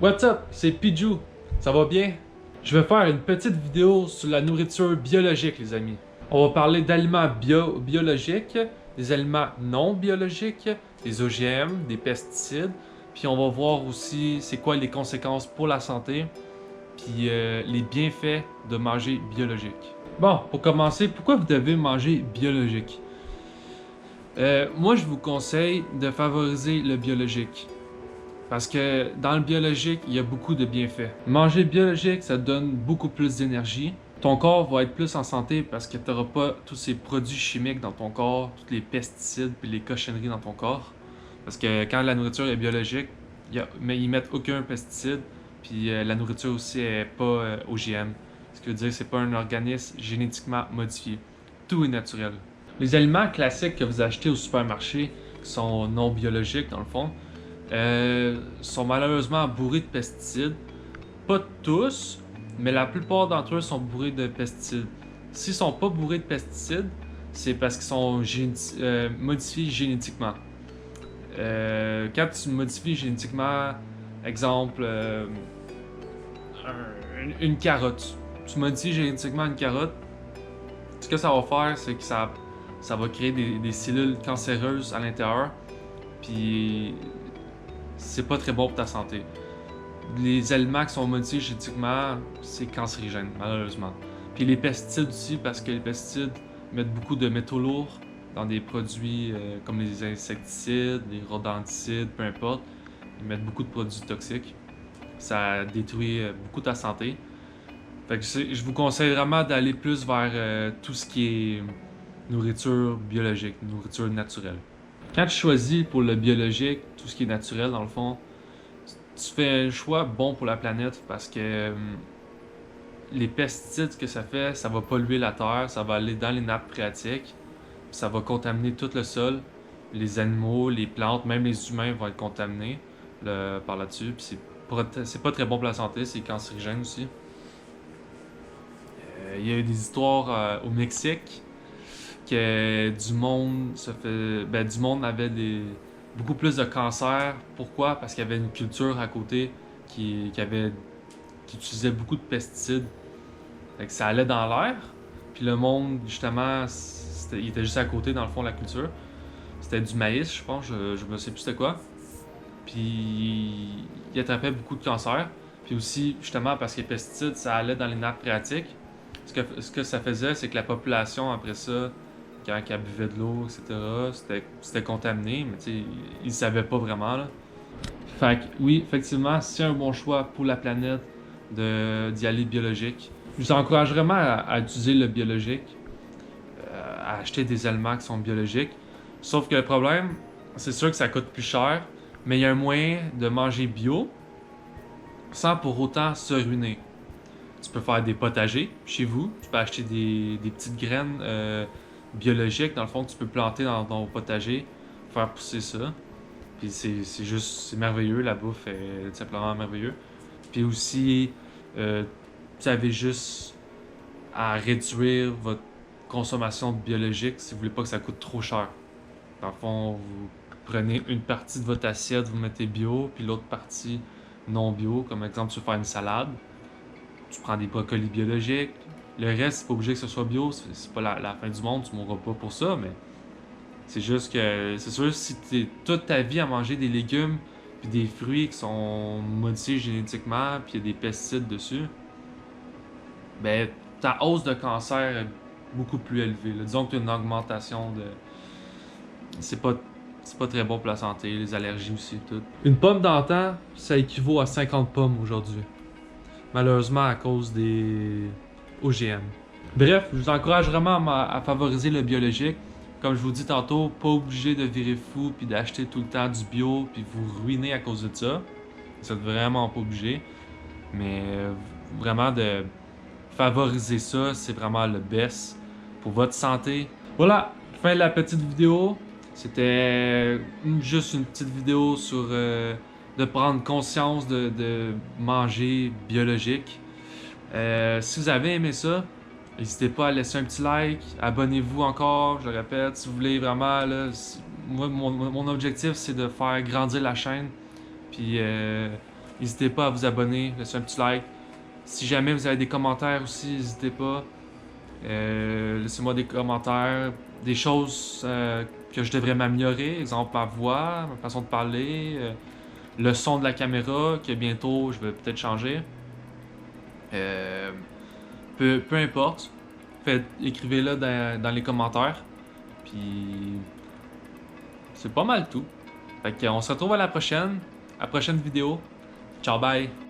What's up? C'est Pidgou. Ça va bien? Je vais faire une petite vidéo sur la nourriture biologique, les amis. On va parler d'aliments biologiques, des aliments non biologiques, des OGM, des pesticides, puis on va voir aussi c'est quoi les conséquences pour la santé, puis les bienfaits de manger biologique. Bon, pour commencer, pourquoi vous devez manger biologique? Moi, je vous conseille de favoriser le biologique. Parce que dans le biologique, il y a beaucoup de bienfaits. Manger biologique, ça te donne beaucoup plus d'énergie. Ton corps va être plus en santé parce que tu n'auras pas tous ces produits chimiques dans ton corps, tous les pesticides et les cochonneries dans ton corps. Parce que quand la nourriture est biologique, mais ils mettent aucun pesticide, puis la nourriture aussi est pas OGM. Ce qui veut dire que c'est pas un organisme génétiquement modifié. Tout est naturel. Les aliments classiques que vous achetez au supermarché, qui sont non biologiques dans le fond, sont malheureusement bourrés de pesticides. Pas tous, mais la plupart d'entre eux sont bourrés de pesticides. S'ils sont pas bourrés de pesticides, c'est parce qu'ils sont modifiés génétiquement. Quand tu modifies génétiquement, exemple, une carotte. Tu modifies génétiquement une carotte, ce que ça va faire, c'est que ça va créer des cellules cancéreuses à l'intérieur. Puis c'est pas très bon pour ta santé. Les aliments qui sont modifiés génétiquement, c'est cancérigène, malheureusement. Puis les pesticides aussi, parce que les pesticides mettent beaucoup de métaux lourds dans des produits comme les insecticides, les rodenticides, peu importe. Ils mettent beaucoup de produits toxiques. Ça détruit beaucoup ta santé. Fait que je vous conseille vraiment d'aller plus vers tout ce qui est nourriture biologique, nourriture naturelle. Quand tu choisis pour le biologique, tout ce qui est naturel dans le fond, tu fais un choix bon pour la planète parce que les pesticides que ça fait, ça va polluer la terre, ça va aller dans les nappes phréatiques, ça va contaminer tout le sol, les animaux, les plantes, même les humains vont être contaminés par là-dessus. Puis c'est pas très bon pour la santé, c'est cancérigène aussi. Il y a eu des histoires au Mexique que du monde du monde avait beaucoup plus de cancer. Pourquoi? Parce qu'il y avait une culture à côté qui utilisait beaucoup de pesticides. Fait que ça allait dans l'air. Puis le monde, justement, il était juste à côté dans le fond de la culture. C'était du maïs, je pense, je me sais plus c'était quoi. Puis il attrapait beaucoup de cancer. Puis aussi, justement, parce que les pesticides, ça allait dans les nappes phréatiques. Ce que ça faisait, c'est que la population, après ça, quand elle buvait de l'eau, etc., c'était contaminé, mais tu sais, ils ne savaient pas vraiment, là. Fait que oui, effectivement, c'est un bon choix pour la planète d'y aller biologique. Je vous encourage vraiment à utiliser le biologique, à acheter des aliments qui sont biologiques. Sauf que le problème, c'est sûr que ça coûte plus cher, mais il y a un moyen de manger bio sans pour autant se ruiner. Tu peux faire des potagers chez vous, tu peux acheter des petites graines biologiques, dans le fond, que tu peux planter dans ton potager, faire pousser ça. Puis c'est merveilleux, la bouffe est tout simplement merveilleux. Puis aussi, vous avez juste à réduire votre consommation biologique si vous voulez pas que ça coûte trop cher. Dans le fond, vous prenez une partie de votre assiette, vous mettez bio, puis l'autre partie non bio, comme exemple, tu veux faire une salade. Tu prends des brocolis biologiques. Le reste, c'est pas obligé que ce soit bio. C'est pas la fin du monde, tu mourras pas pour ça, mais c'est juste que, c'est sûr, si t'es toute ta vie à manger des légumes puis des fruits qui sont modifiés génétiquement puis il y a des pesticides dessus, ben ta hausse de cancer est beaucoup plus élevée, là. Disons que tu as une augmentation de... C'est pas très bon pour la santé, les allergies aussi, tout. Une pomme d'antan, ça équivaut à 50 pommes aujourd'hui. Malheureusement à cause des OGM. Bref, je vous encourage vraiment à favoriser le biologique. Comme je vous dis tantôt, pas obligé de virer fou puis d'acheter tout le temps du bio puis vous ruiner à cause de ça. Vous êtes vraiment pas obligé. Mais vraiment de favoriser ça, c'est vraiment le best pour votre santé. Voilà, fin de la petite vidéo. C'était juste une petite vidéo sur de prendre conscience de manger biologique. Si vous avez aimé ça, n'hésitez pas à laisser un petit like, abonnez-vous encore, je le répète, si vous voulez vraiment, là, moi, mon objectif c'est de faire grandir la chaîne, puis N'hésitez pas à vous abonner, laisser un petit like. Si jamais vous avez des commentaires aussi, n'hésitez pas. Laissez-moi des commentaires, des choses que je devrais m'améliorer, exemple ma voix, ma façon de parler, le son de la caméra que bientôt je vais peut-être changer. Euh, peu importe, écrivez-le dans les commentaires. Puis c'est pas mal tout. Fait qu'on se retrouve à la prochaine vidéo. Ciao, bye!